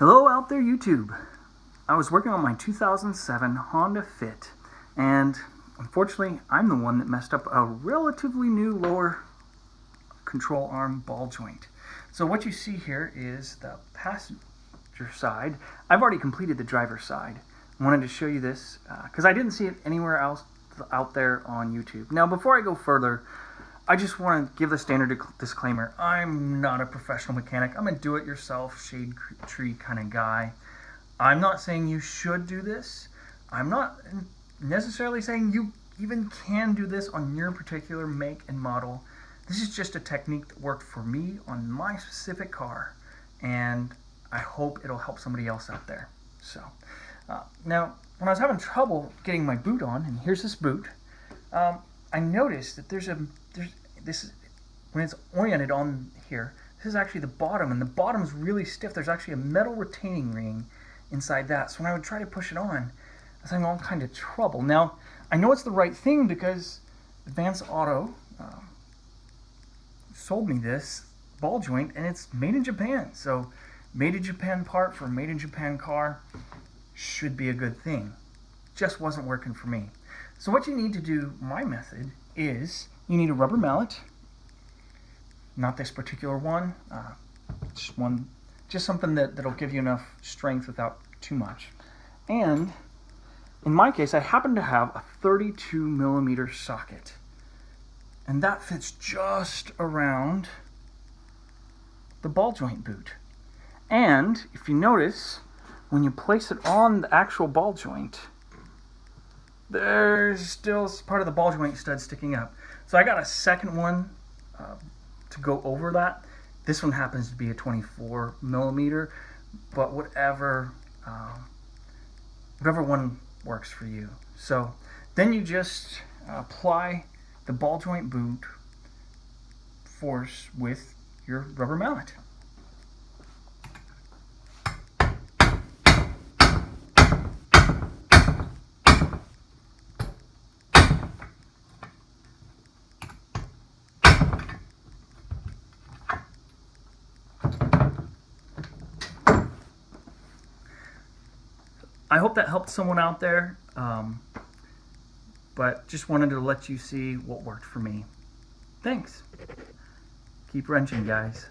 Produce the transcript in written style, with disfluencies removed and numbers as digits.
Hello out there, YouTube. I was working on my 2007 Honda Fit, and unfortunately, I'm the one that messed up a relatively new lower control arm ball joint. So what you see here is the passenger side. I've already completed the driver's side. I wanted to show you this because I didn't see it anywhere else out there on YouTube. Now, before I go further, I just want to give the standard disclaimer. I'm not a professional mechanic. I'm a do-it-yourself, shade tree kind of guy. I'm not saying you should do this. I'm not necessarily saying you even can do this on your particular make and model. This is just a technique that worked for me on my specific car, and I hope it'll help somebody else out there. So, now, when I was having trouble getting my boot on, and here's this boot, I noticed that when it's oriented on here, this is actually the bottom, and the bottom is really stiff. There's actually a metal retaining ring inside that. So when I would try to push it on, I was having all kind of trouble. Now, I know it's the right thing because Advance Auto sold me this ball joint, and it's made in Japan. So made in Japan part for a made in Japan car should be a good thing. Just wasn't working for me. So what you need to do, my method, is you need a rubber mallet. Not this particular one, just something that'll give you enough strength without too much. And in my case, I happen to have a 32 millimeter socket, and that fits just around the ball joint boot. And if you notice, when you place it on the actual ball joint, there's still part of the ball joint stud sticking up. So I got a second one to go over that. This one happens to be a 24 millimeter, but whatever one works for you. So then you just apply the ball joint boot force with your rubber mallet. I hope that helped someone out there, but just wanted to let you see what worked for me. Thanks. Keep wrenching, guys.